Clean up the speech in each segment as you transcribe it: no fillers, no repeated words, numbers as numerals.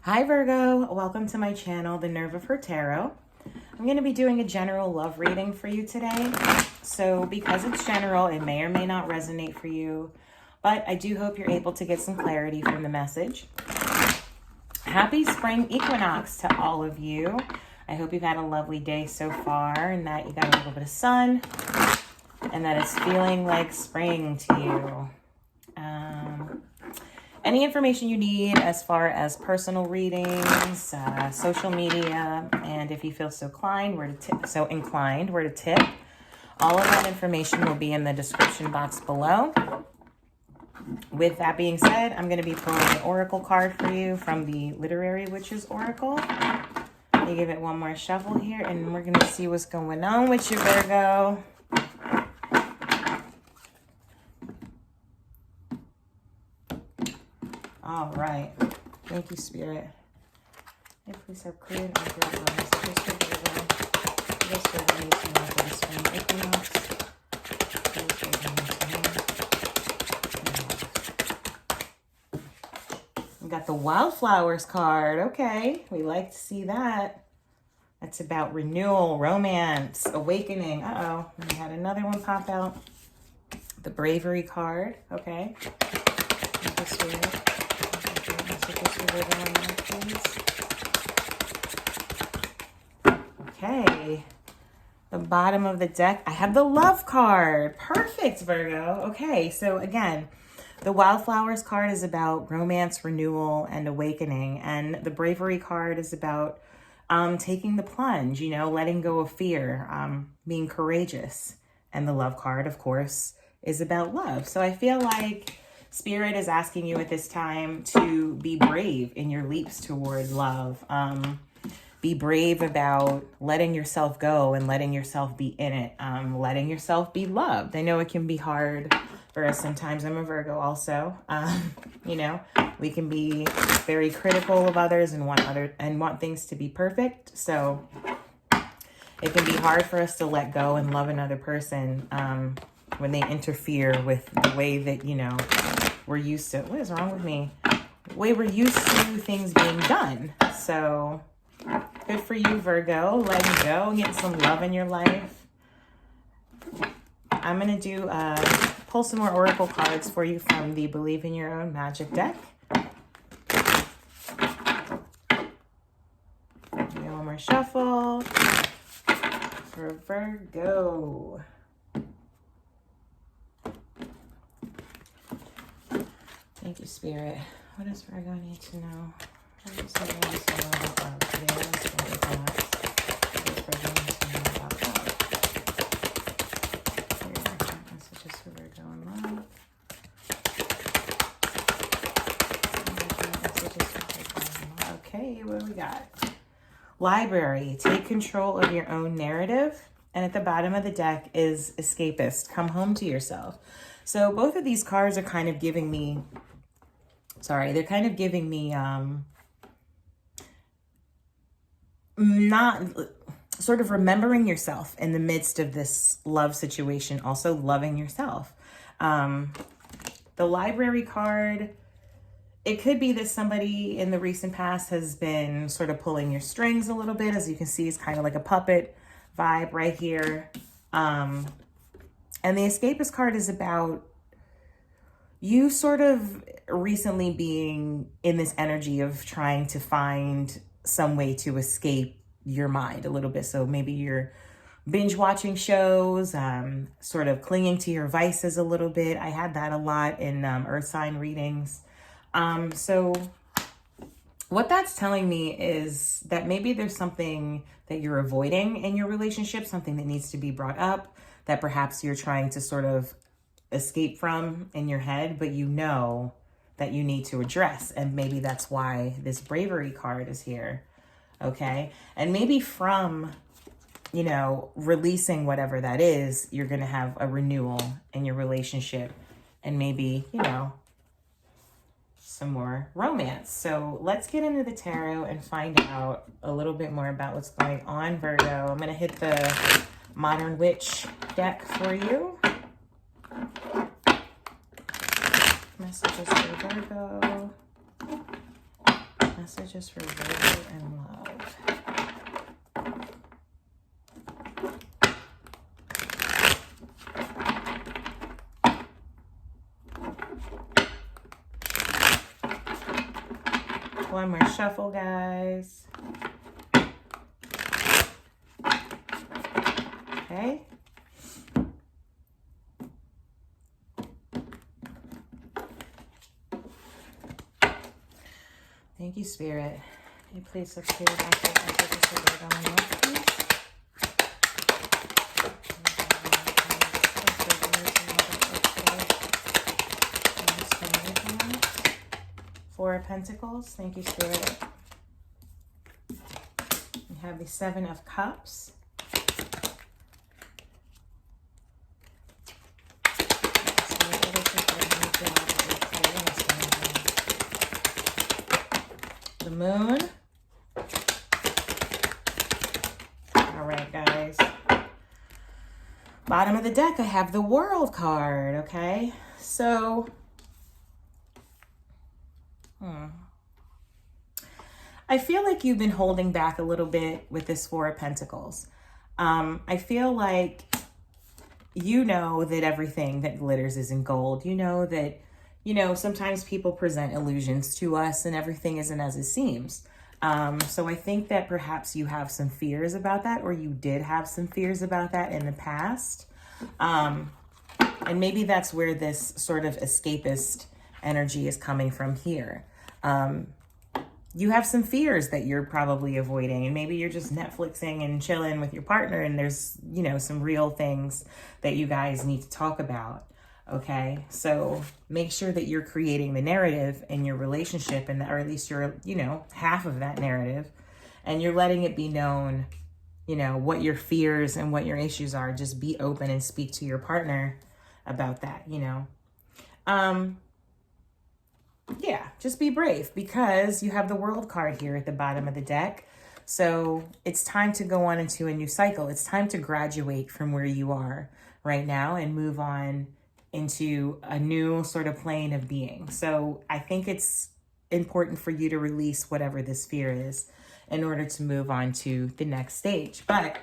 Hi Virgo, welcome to my channel, The Nerve of Her Tarot. I'm going to be doing a general love reading for you today. So because it's general, it may or may not resonate for you, but I do hope you're able to get some clarity from the message. Happy spring equinox to all of you. I hope you've had a lovely day so far and that you got a little bit of sun and that it's feeling like spring to you. Any information you need as far as personal readings, social media, and if you feel so inclined, where to tip, all of that information will be in the description box below. With that being said, I'm going to be pulling an oracle card for you from the Literary Witches Oracle. Let me give it one more shuffle here, and we're going to see what's going on with you, Virgo. All right. Thank you, Spirit. May please have clear and accurate messages for Virgo. This Virgo needs to know for the spring equinox. We got the Wildflowers card. Okay. We like to see that. That's about renewal, romance, awakening. Uh-oh. We had another one pop out. The Bravery card. Okay. Thank you, Spirit. Okay, the bottom of the deck, I have the Love card. Perfect, Virgo. Okay, so again, the Wildflowers card is about romance, renewal, and awakening. And the Bravery card is about taking the plunge, you know, letting go of fear, being courageous. And the Love card, of course, is about love. So I feel like Spirit is asking you at this time to be brave in your leaps toward love. Be brave about letting yourself go and letting yourself be in it. Letting yourself be loved. I know it can be hard for us sometimes. I'm a Virgo also. You know, we can be very critical of others and want things to be perfect. So it can be hard for us to let go and love another person when they interfere with the way that, you know, we're used to. What is wrong with me? The way we're used to things being done. So good for you, Virgo. Letting go and getting some love in your life. I'm going to pull some more oracle cards for you from the Believe in Your Own Magic deck. One more shuffle for Virgo. Thank you, Spirit. What does Virgo need to know? What does Virgo need to know about love today? What does Virgo need to know about love? Here are messages for Virgo and love. Messages for Virgo and love. Okay, what do we got? Library. Take control of your own narrative. And at the bottom of the deck is Escapist. Come home to yourself. So both of these cards are kind of giving me... they're kind of giving me not sort of remembering yourself in the midst of this love situation, also loving yourself. The Library card, it could be that somebody in the recent past has been sort of pulling your strings a little bit. As you can see, it's kind of like a puppet vibe right here. And the Escapist card is about you sort of recently being in this energy of trying to find some way to escape your mind a little bit. So maybe you're binge watching shows, sort of clinging to your vices a little bit. I had that a lot in earth sign readings. So what that's telling me is that maybe there's something that you're avoiding in your relationship, something that needs to be brought up, that perhaps you're trying to sort of escape from in your head, but you know that you need to address. And maybe that's why this Bravery card is here. Okay. And maybe from, you know, releasing whatever that is, you're going to have a renewal in your relationship and maybe, you know, some more romance. So let's get into the tarot and find out a little bit more about what's going on, Virgo. I'm going to hit the Modern Witch deck for you. Messages for Virgo. Messages for Virgo and love. One more shuffle, guys. Okay. Thank you, Spirit. Can you please look through the messages for Virgo and love, please? Four of Pentacles. Thank you, Spirit. We have the Seven of Cups. The Moon. All right, guys. Bottom of the deck, I have the World card, okay? So, I feel like you've been holding back a little bit with this Four of Pentacles. I feel like you know that everything that glitters isn't gold. You know that, sometimes people present illusions to us and everything isn't as it seems. So I think that perhaps you have some fears about that, or you did have some fears about that in the past. And maybe that's where this sort of escapist energy is coming from here. You have some fears that you're probably avoiding, and maybe you're just Netflixing and chilling with your partner, and there's, some real things that you guys need to talk about. Okay, so make sure that you're creating the narrative in your relationship, and or at least you're, half of that narrative, and you're letting it be known, what your fears and what your issues are. Just be open and speak to your partner about that, Yeah, just be brave, because you have the World card here at the bottom of the deck. So it's time to go on into a new cycle. It's time to graduate from where you are right now and move on into a new sort of plane of being. So I think it's important for you to release whatever this fear is in order to move on to the next stage. But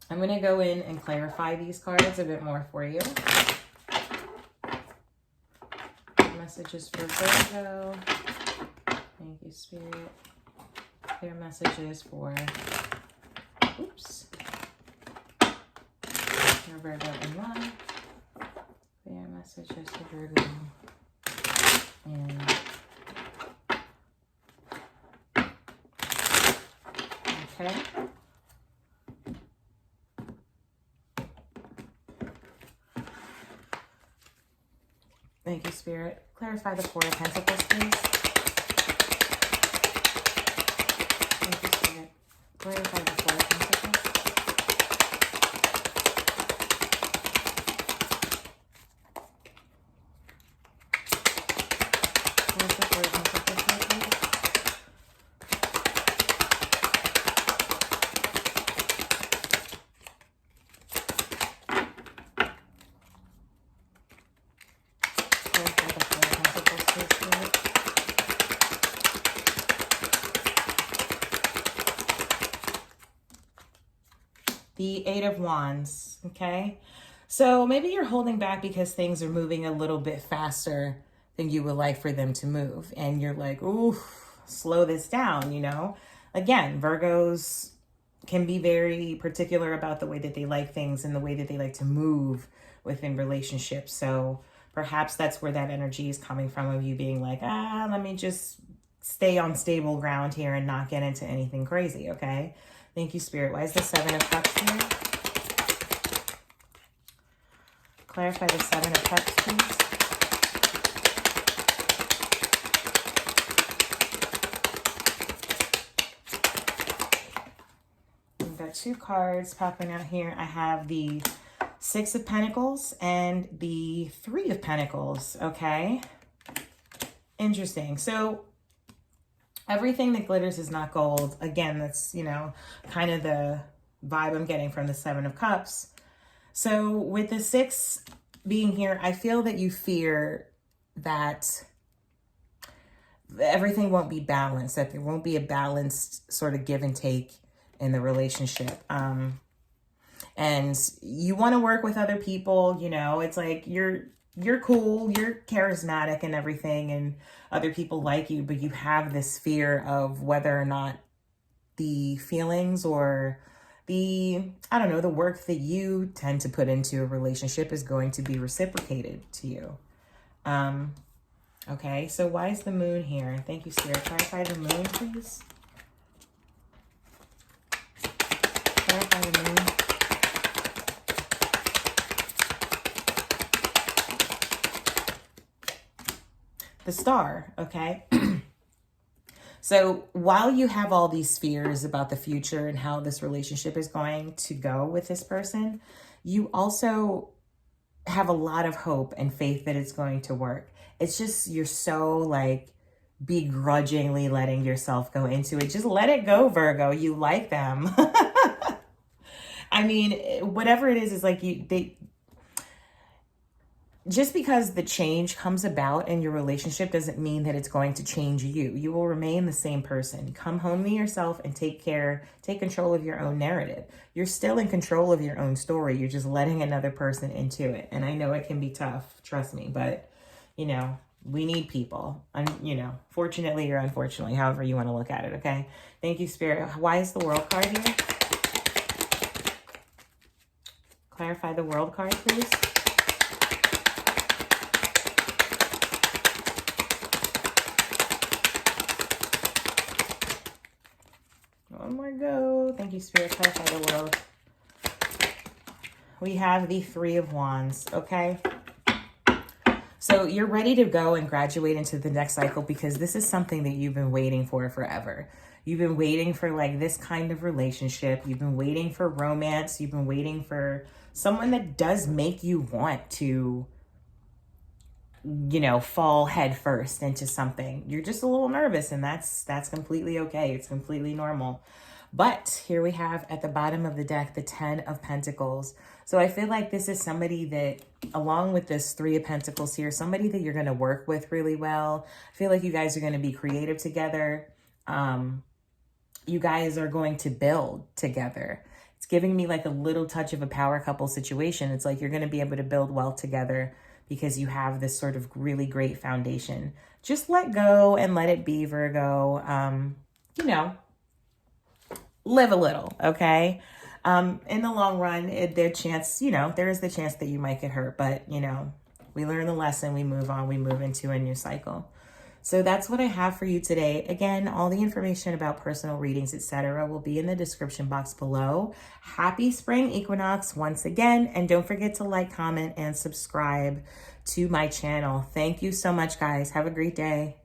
I'm going to go in and clarify these cards a bit more for you. Messages for Virgo. Thank you, Spirit. Clear messages for, for Virgo and love. Clear messages for Virgo and okay. Thank you, Spirit. Clarify the Four of Pentacles, please. Thank you, Spirit. Clarify the Four of Pentacles. Where's the Four of Pentacles, please? The Eight of Wands, okay? So maybe you're holding back because things are moving a little bit faster than you would like for them to move. And you're like, ooh, slow this down, Again, Virgos can be very particular about the way that they like things and the way that they like to move within relationships. So perhaps that's where that energy is coming from, of you being like, let me just stay on stable ground here and not get into anything crazy, okay? Thank you, Spirit. Why is the Seven of Cups here? Clarify the Seven of Cups, please. We've got two cards popping out here. I have the Six of Pentacles and the Three of Pentacles, okay? Interesting. So everything that glitters is not gold. Again, that's, kind of the vibe I'm getting from the Seven of Cups. So with the Six being here, I feel that you fear that everything won't be balanced, that there won't be a balanced sort of give and take in the relationship. And you want to work with other people, you know, it's like you're cool, you're charismatic and everything, and other people like you, but you have this fear of whether or not the feelings or the, I don't know, the work that you tend to put into a relationship is going to be reciprocated to you. Okay, so why is the moon here? Thank you, Spirit. Clarify the moon, please. Clarify the moon. The star, okay? So while you have all these fears about the future and how this relationship is going to go with this person, you also have a lot of hope and faith that it's going to work. It's just, you're so like begrudgingly letting yourself go into it. Just let it go, Virgo. You like them. I mean, whatever it is like just because the change comes about in your relationship doesn't mean that it's going to change you. You will remain the same person. Come home to yourself and take control of your own narrative. You're still in control of your own story. You're just letting another person into it. And I know it can be tough, trust me, but you know, we need people. And you know, fortunately or unfortunately, however you want to look at it, okay? Thank you, Spirit. Why is the World card here? Clarify the World card, please. One more go. Thank you, Spirit. Clarify the World. We have the Three of Wands, okay? So you're ready to go and graduate into the next cycle because this is something that you've been waiting for forever. You've been waiting for like this kind of relationship. You've been waiting for romance. You've been waiting for someone that does make you want to, you know, fall head first into something. You're just a little nervous, and that's completely okay. It's completely normal. But here we have at the bottom of the deck, the 10 of Pentacles. So I feel like this is somebody that, along with this 3 of Pentacles here, somebody that you're going to work with really well. I feel like you guys are going to be creative together. You guys are going to build together. It's giving me like a little touch of a power couple situation. It's like you're going to be able to build well together because you have this sort of really great foundation. Just let go and let it be, Virgo. You know, live a little, okay? In the long run, there is the chance that you might get hurt, but you know, we learn the lesson, we move on, we move into a new cycle. So that's what I have for you today. Again, all the information about personal readings, etc., will be in the description box below. Happy spring equinox once again, and don't forget to like, comment, and subscribe to my channel. Thank you so much, guys. Have a great day.